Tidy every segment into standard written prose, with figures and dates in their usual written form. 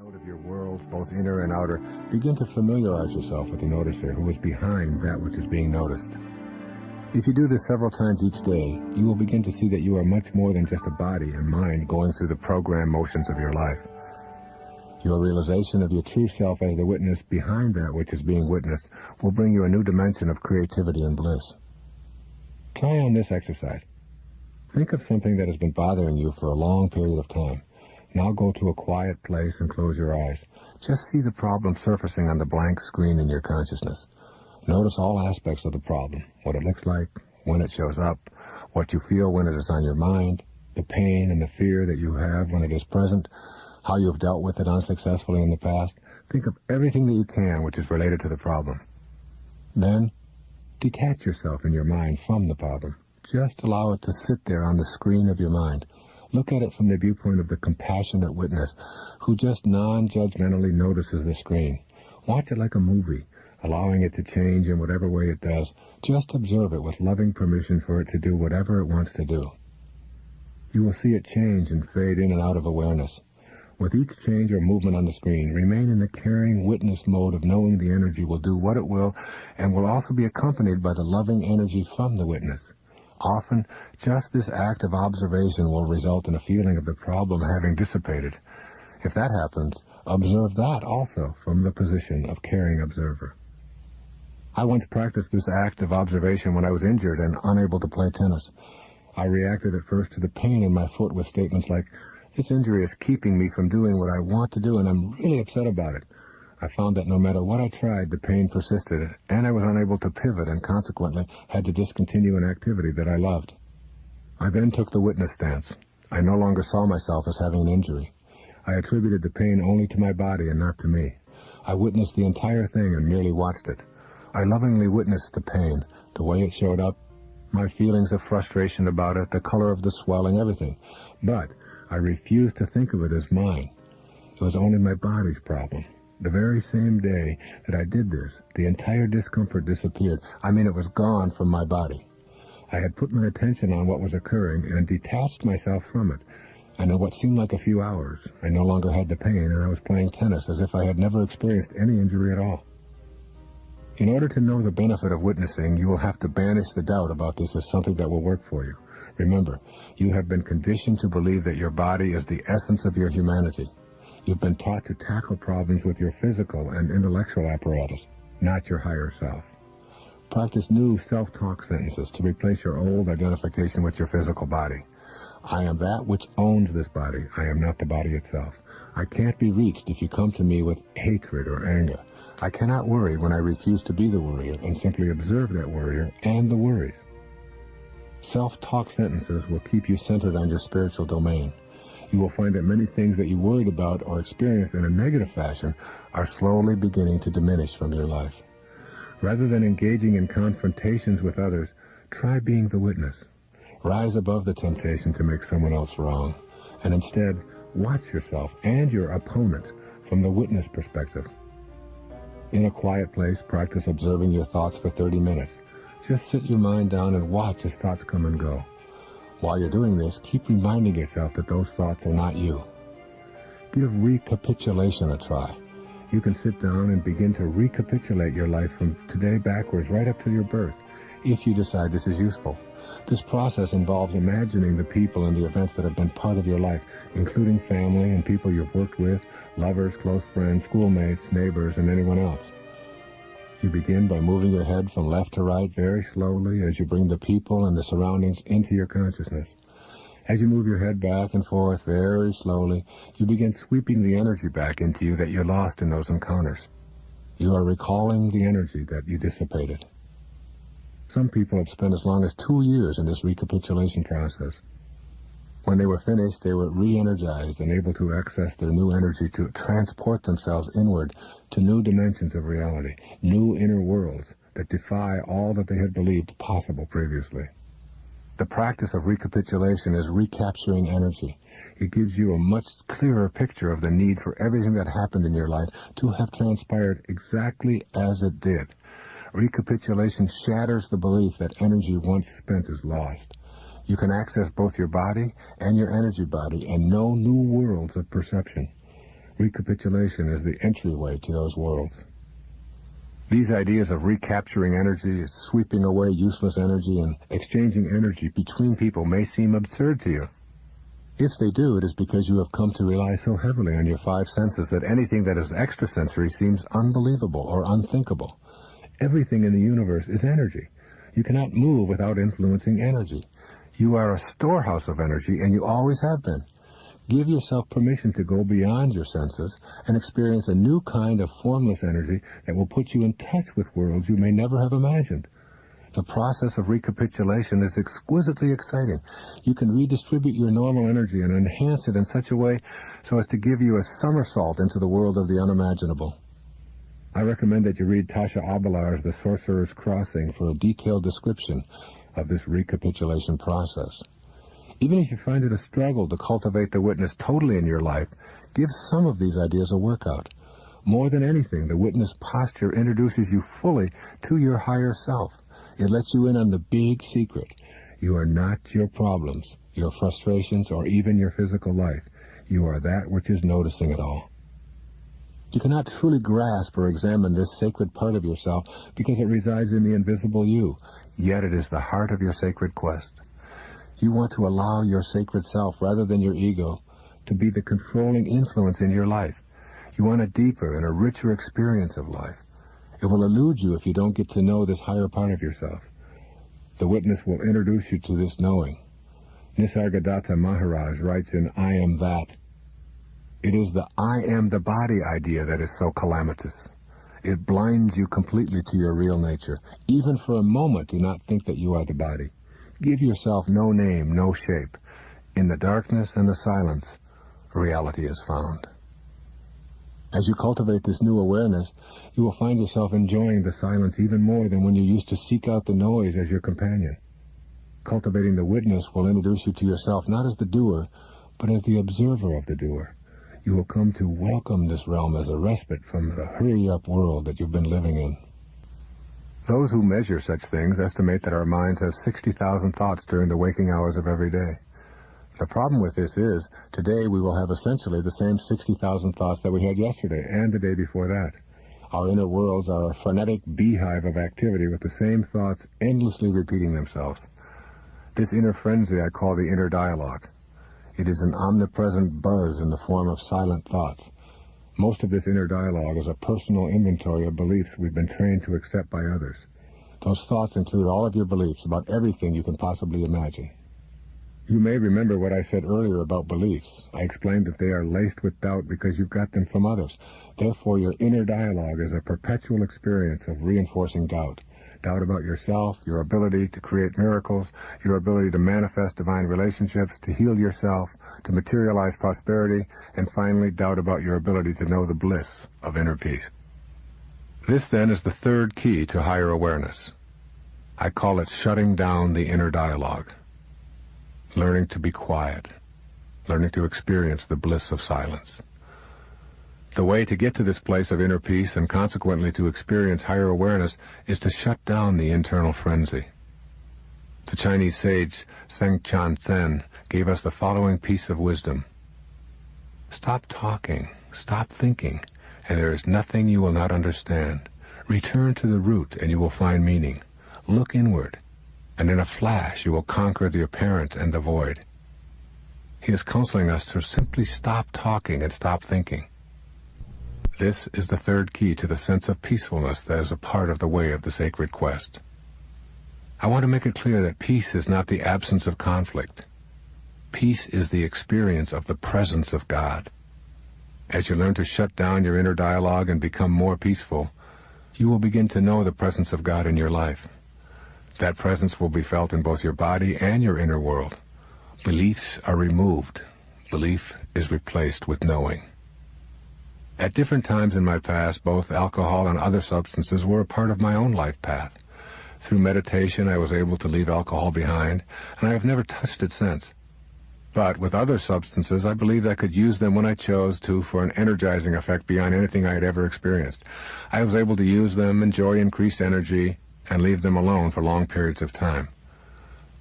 Out of your worlds, both inner and outer, begin to familiarize yourself with the noticer who is behind that which is being noticed. If you do this several times each day, you will begin to see that you are much more than just a body and mind going through the program motions of your life. Your realization of your true self as the witness behind that which is being witnessed will bring you a new dimension of creativity and bliss. Try on this exercise. Think of something that has been bothering you for a long period of time. Now go to a quiet place and close your eyes. Just see the problem surfacing on the blank screen in your consciousness. Notice all aspects of the problem, what it looks like, when it shows up, what you feel when it is on your mind, the pain and the fear that you have when it is present, how you have dealt with it unsuccessfully in the past. Think of everything that you can which is related to the problem. Then, detach yourself in your mind from the problem. Just allow it to sit there on the screen of your mind. Look at it from the viewpoint of the compassionate witness who just non-judgmentally notices the screen. Watch it like a movie, allowing it to change in whatever way it does. Just observe it with loving permission for it to do whatever it wants to do. You will see it change and fade in and out of awareness. With each change or movement on the screen, remain in the caring witness mode of knowing the energy will do what it will and will also be accompanied by the loving energy from the witness. Often, just this act of observation will result in a feeling of the problem having dissipated. If that happens, observe that also from the position of caring observer. I once practiced this act of observation when I was injured and unable to play tennis. I reacted at first to the pain in my foot with statements like, "This injury is keeping me from doing what I want to do and I'm really upset about it." I found that no matter what I tried, the pain persisted, and I was unable to pivot and consequently had to discontinue an activity that I loved. I then took the witness stance. I no longer saw myself as having an injury. I attributed the pain only to my body and not to me. I witnessed the entire thing and merely watched it. I lovingly witnessed the pain, the way it showed up, my feelings of frustration about it, the color of the swelling, everything. But I refused to think of it as mine. It was only my body's problem. The very same day that I did this, the entire discomfort disappeared. I mean, it was gone from my body. I had put my attention on what was occurring and detached myself from it. And in what seemed like a few hours, I no longer had the pain and I was playing tennis as if I had never experienced any injury at all. In order to know the benefit of witnessing, you will have to banish the doubt about this as something that will work for you. Remember, you have been conditioned to believe that your body is the essence of your humanity. You've been taught to tackle problems with your physical and intellectual apparatus, not your higher self. Practice new self-talk sentences to replace your old identification with your physical body. I am that which owns this body. I am not the body itself. I can't be reached if you come to me with hatred or anger. I cannot worry when I refuse to be the worrier and simply observe that worrier and the worries. Self-talk sentences will keep you centered on your spiritual domain. You will find that many things that you worried about or experienced in a negative fashion are slowly beginning to diminish from your life. Rather than engaging in confrontations with others, try being the witness. Rise above the temptation to make someone else wrong, and instead watch yourself and your opponent from the witness perspective. In a quiet place, practice observing your thoughts for 30 minutes. Just sit your mind down and watch as thoughts come and go. While you're doing this, keep reminding yourself that those thoughts are not you. Give recapitulation a try. You can sit down and begin to recapitulate your life from today backwards right up to your birth, if you decide this is useful. This process involves imagining the people and the events that have been part of your life, including family and people you've worked with, lovers, close friends, schoolmates, neighbors, and anyone else. You begin by moving your head from left to right very slowly as you bring the people and the surroundings into your consciousness. As you move your head back and forth very slowly, you begin sweeping the energy back into you that you lost in those encounters. You are recalling the energy that you dissipated. Some people have spent as long as 2 years in this recapitulation process. When they were finished, they were re-energized and able to access their new energy to transport themselves inward to new dimensions of reality, new inner worlds that defy all that they had believed possible previously. The practice of recapitulation is recapturing energy. It gives you a much clearer picture of the need for everything that happened in your life to have transpired exactly as it did. Recapitulation shatters the belief that energy once spent is lost. You can access both your body and your energy body and know new worlds of perception. Recapitulation is the entryway to those worlds. These ideas of recapturing energy, sweeping away useless energy, and exchanging energy between people may seem absurd to you. If they do, it is because you have come to rely so heavily on your five senses that anything that is extrasensory seems unbelievable or unthinkable. Everything in the universe is energy. You cannot move without influencing energy. You are a storehouse of energy, and you always have been. Give yourself permission to go beyond your senses and experience a new kind of formless energy that will put you in touch with worlds you may never have imagined. The process of recapitulation is exquisitely exciting. You can redistribute your normal energy and enhance it in such a way so as to give you a somersault into the world of the unimaginable. I recommend that you read Tasha Abelar's The Sorcerer's Crossing for a detailed description of this recapitulation process. Even if you find it a struggle to cultivate the witness totally in your life, give some of these ideas a workout. More than anything, the witness posture introduces you fully to your higher self. It lets you in on the big secret. You are not your problems, your frustrations, or even your physical life. You are that which is noticing it all. You cannot truly grasp or examine this sacred part of yourself because it resides in the invisible you, yet it is the heart of your sacred quest. You want to allow your sacred self, rather than your ego, to be the controlling influence in your life. You want a deeper and a richer experience of life. It will elude you if you don't get to know this higher part of yourself. The witness will introduce you to this knowing. Nisargadatta Maharaj writes in I Am That, it is the I am the body idea that is so calamitous. It blinds you completely to your real nature. Even for a moment, do not think that you are the body. Give yourself no name, no shape. In the darkness and the silence, reality is found. As you cultivate this new awareness, you will find yourself enjoying the silence even more than when you used to seek out the noise as your companion. Cultivating the witness will introduce you to yourself not as the doer, but as the observer of the doer. You will come to welcome this realm as a respite from the hurry-up world that you've been living in. Those who measure such things estimate that our minds have 60,000 thoughts during the waking hours of every day. The problem with this is, today we will have essentially the same 60,000 thoughts that we had yesterday and the day before that. Our inner worlds are a frenetic beehive of activity with the same thoughts endlessly repeating themselves. This inner frenzy I call the inner dialogue. It is an omnipresent buzz in the form of silent thoughts. Most of this inner dialogue is a personal inventory of beliefs we've been trained to accept by others. Those thoughts include all of your beliefs about everything you can possibly imagine. You may remember what I said earlier about beliefs. I explained that they are laced with doubt because you've got them from others. Therefore, your inner dialogue is a perpetual experience of reinforcing doubt. Doubt about yourself, your ability to create miracles, your ability to manifest divine relationships, to heal yourself, to materialize prosperity, and finally doubt about your ability to know the bliss of inner peace. This, then, is the third key to higher awareness. I call it shutting down the inner dialogue. Learning to be quiet. Learning to experience the bliss of silence. The way to get to this place of inner peace and consequently to experience higher awareness is to shut down the internal frenzy. The Chinese sage Seng Chan Tsen gave us the following piece of wisdom. Stop talking, stop thinking, and there is nothing you will not understand. Return to the root and you will find meaning. Look inward, and in a flash you will conquer the apparent and the void. He is counseling us to simply stop talking and stop thinking. This is the third key to the sense of peacefulness that is a part of the way of the sacred quest. I want to make it clear that peace is not the absence of conflict. Peace is the experience of the presence of God. As you learn to shut down your inner dialogue and become more peaceful, you will begin to know the presence of God in your life. That presence will be felt in both your body and your inner world. Beliefs are removed. Belief is replaced with knowing. At different times in my past, both alcohol and other substances were a part of my own life path. Through meditation, I was able to leave alcohol behind, and I have never touched it since. But with other substances, I believed I could use them when I chose to for an energizing effect beyond anything I had ever experienced. I was able to use them, enjoy increased energy, and leave them alone for long periods of time.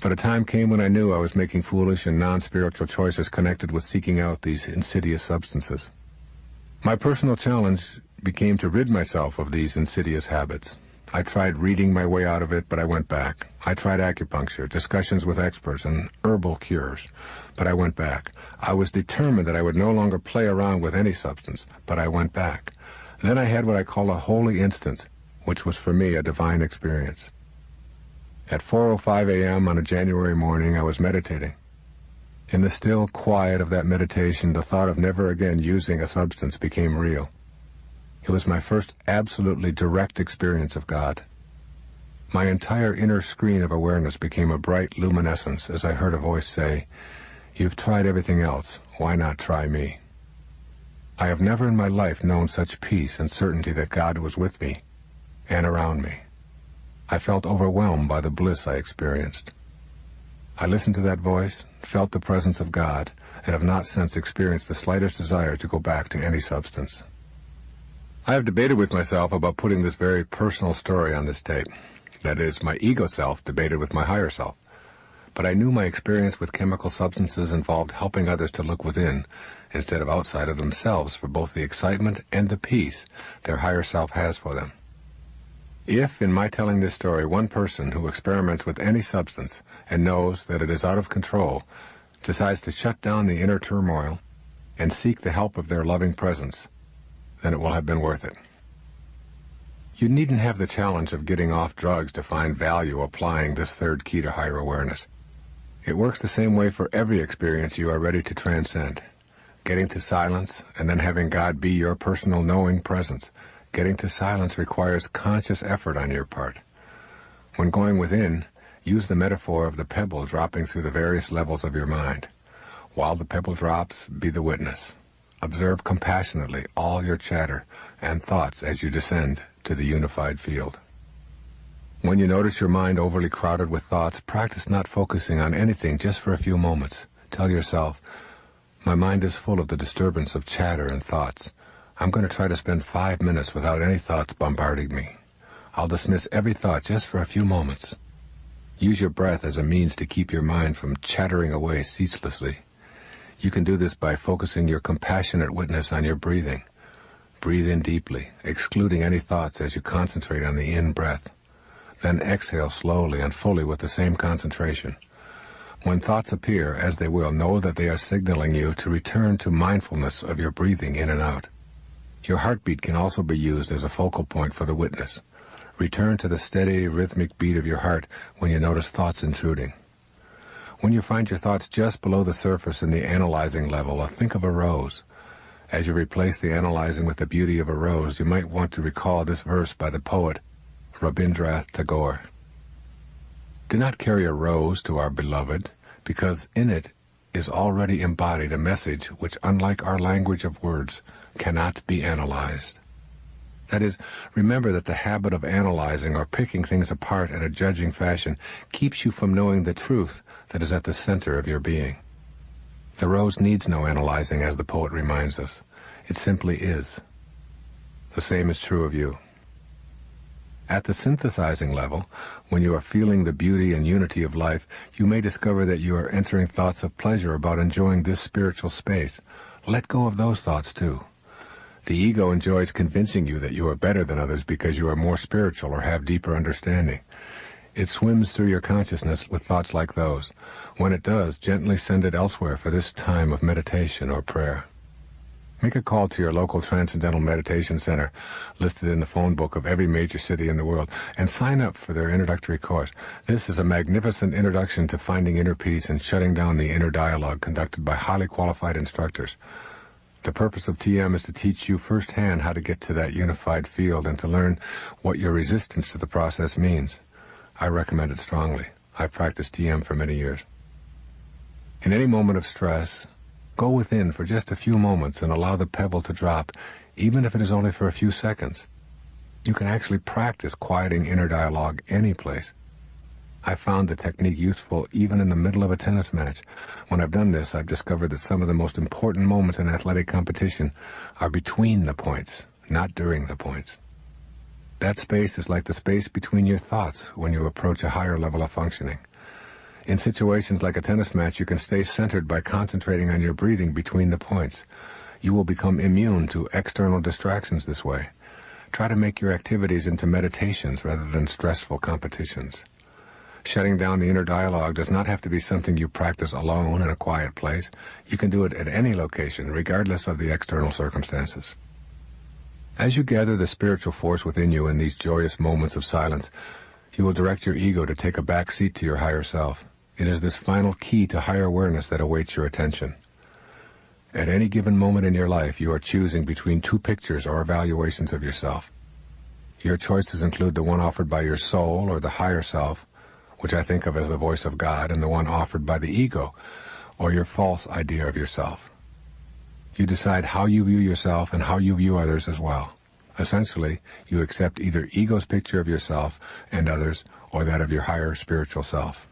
But a time came when I knew I was making foolish and non-spiritual choices connected with seeking out these insidious substances. My personal challenge became to rid myself of these insidious habits. I tried reading my way out of it, but I went back. I tried acupuncture, discussions with experts, and herbal cures, but I went back. I was determined that I would no longer play around with any substance, but I went back. Then I had what I call a holy instant, which was for me a divine experience. At 4:05 a.m. on a January morning, I was meditating. In the still quiet of that meditation, the thought of never again using a substance became real. It was my first absolutely direct experience of God. My entire inner screen of awareness became a bright luminescence as I heard a voice say, "You've tried everything else. Why not try me?" I have never in my life known such peace and certainty that God was with me and around me. I felt overwhelmed by the bliss I experienced. I listened to that voice, felt the presence of God, and have not since experienced the slightest desire to go back to any substance. I have debated with myself about putting this very personal story on this tape. That is, my ego self debated with my higher self. But I knew my experience with chemical substances involved helping others to look within instead of outside of themselves for both the excitement and the peace their higher self has for them. If, in my telling this story, one person who experiments with any substance and knows that it is out of control decides to shut down the inner turmoil and seek the help of their loving presence, then it will have been worth it. You needn't have the challenge of getting off drugs to find value applying this third key to higher awareness. It works the same way for every experience you are ready to transcend. Getting to silence and then having God be your personal knowing presence. Getting to silence requires conscious effort on your part. When going within, use the metaphor of the pebble dropping through the various levels of your mind. While the pebble drops, be the witness. Observe compassionately all your chatter and thoughts as you descend to the unified field. When you notice your mind overly crowded with thoughts, practice not focusing on anything just for a few moments. Tell yourself, "My mind is full of the disturbance of chatter and thoughts. I'm going to try to spend 5 minutes without any thoughts bombarding me. I'll dismiss every thought just for a few moments." Use your breath as a means to keep your mind from chattering away ceaselessly. You can do this by focusing your compassionate witness on your breathing. Breathe in deeply, excluding any thoughts as you concentrate on the in-breath. Then exhale slowly and fully with the same concentration. When thoughts appear, as they will, know that they are signaling you to return to mindfulness of your breathing in and out. Your heartbeat can also be used as a focal point for the witness. Return to the steady, rhythmic beat of your heart when you notice thoughts intruding. When you find your thoughts just below the surface in the analyzing level, think of a rose. As you replace the analyzing with the beauty of a rose, you might want to recall this verse by the poet Rabindranath Tagore. Do not carry a rose to our beloved, because in it is already embodied a message which, unlike our language of words, cannot be analyzed. That is, remember that the habit of analyzing or picking things apart in a judging fashion keeps you from knowing the truth that is at the center of your being. The rose needs no analyzing, as the poet reminds us. It simply is. The same is true of you. At the synthesizing level, when you are feeling the beauty and unity of life, you may discover that you are entering thoughts of pleasure about enjoying this spiritual space. Let go of those thoughts, too. The ego enjoys convincing you that you are better than others because you are more spiritual or have deeper understanding. It swims through your consciousness with thoughts like those. When it does, gently send it elsewhere for this time of meditation or prayer. Make a call to your local Transcendental Meditation Center, listed in the phone book of every major city in the world, and sign up for their introductory course. This is a magnificent introduction to finding inner peace and shutting down the inner dialogue conducted by highly qualified instructors. The purpose of TM is to teach you firsthand how to get to that unified field and to learn what your resistance to the process means. I recommend it strongly. I've practiced TM for many years. In any moment of stress, go within for just a few moments and allow the pebble to drop, even if it is only for a few seconds. You can actually practice quieting inner dialogue any place. I found the technique useful even in the middle of a tennis match. When I've done this, I've discovered that some of the most important moments in athletic competition are between the points, not during the points. That space is like the space between your thoughts when you approach a higher level of functioning. In situations like a tennis match, you can stay centered by concentrating on your breathing between the points. You will become immune to external distractions this way. Try to make your activities into meditations rather than stressful competitions. Shutting down the inner dialogue does not have to be something you practice alone in a quiet place. You can do it at any location, regardless of the external circumstances. As you gather the spiritual force within you in these joyous moments of silence, you will direct your ego to take a back seat to your higher self. It is this final key to higher awareness that awaits your attention. At any given moment in your life, you are choosing between two pictures or evaluations of yourself. Your choices include the one offered by your soul or the higher self, which I think of as the voice of God, and the one offered by the ego, or your false idea of yourself. You decide how you view yourself and how you view others as well. Essentially, you accept either ego's picture of yourself and others, or that of your higher spiritual self.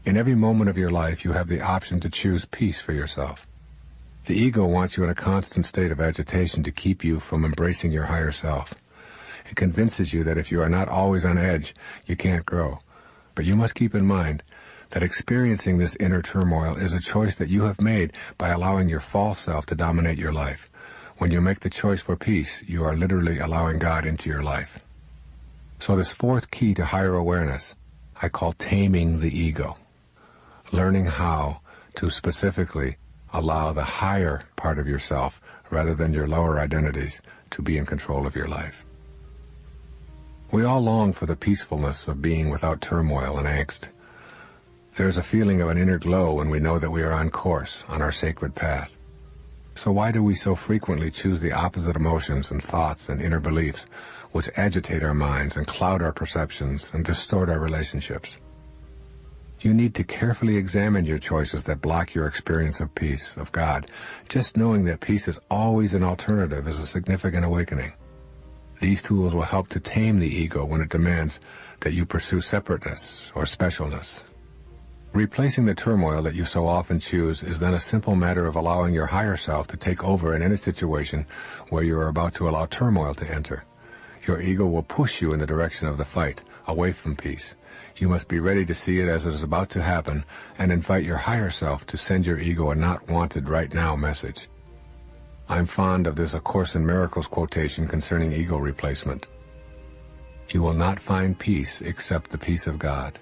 In every moment of your life, you have the option to choose peace for yourself. The ego wants you in a constant state of agitation to keep you from embracing your higher self. It convinces you that if you are not always on edge, you can't grow. But you must keep in mind that experiencing this inner turmoil is a choice that you have made by allowing your false self to dominate your life. When you make the choice for peace, you are literally allowing God into your life. So this fourth key to higher awareness, I call taming the ego. Learning how to specifically allow the higher part of yourself, rather than your lower identities, to be in control of your life. We all long for the peacefulness of being without turmoil and angst. There is a feeling of an inner glow when we know that we are on course, on our sacred path. So why do we so frequently choose the opposite emotions and thoughts and inner beliefs, which agitate our minds and cloud our perceptions and distort our relationships? You need to carefully examine your choices that block your experience of peace, of God. Just knowing that peace is always an alternative is a significant awakening. These tools will help to tame the ego when it demands that you pursue separateness or specialness. Replacing the turmoil that you so often choose is then a simple matter of allowing your higher self to take over in any situation where you are about to allow turmoil to enter. Your ego will push you in the direction of the fight, away from peace. You must be ready to see it as it is about to happen and invite your higher self to send your ego a not wanted right now message. I'm fond of this A Course in Miracles quotation concerning ego replacement. You will not find peace except the peace of God.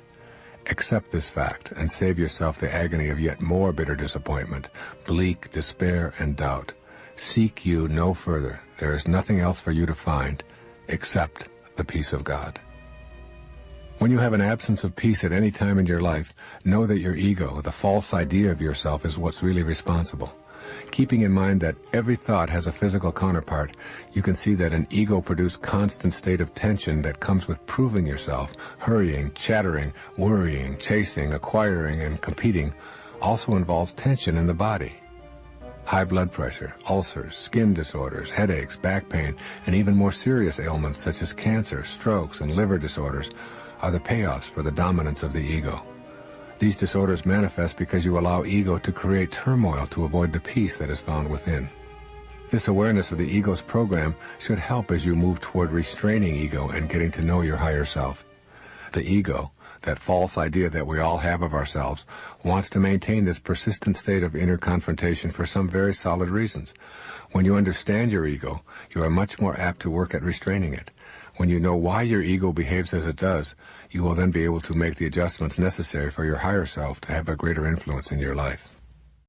Accept this fact and save yourself the agony of yet more bitter disappointment, bleak despair and doubt. Seek you no further. There is nothing else for you to find except the peace of God. When you have an absence of peace at any time in your life, know that your ego, the false idea of yourself, is what's really responsible. Keeping in mind that every thought has a physical counterpart, you can see that an ego-produced constant state of tension that comes with proving yourself, hurrying, chattering, worrying, chasing, acquiring, and competing also involves tension in the body. High blood pressure, ulcers, skin disorders, headaches, back pain, and even more serious ailments such as cancer, strokes, and liver disorders are the payoffs for the dominance of the ego. These disorders manifest because you allow ego to create turmoil to avoid the peace that is found within. This awareness of the ego's program should help as you move toward restraining ego and getting to know your higher self. The ego, that false idea that we all have of ourselves, wants to maintain this persistent state of inner confrontation for some very solid reasons. When you understand your ego, you are much more apt to work at restraining it. When you know why your ego behaves as it does, you will then be able to make the adjustments necessary for your higher self to have a greater influence in your life.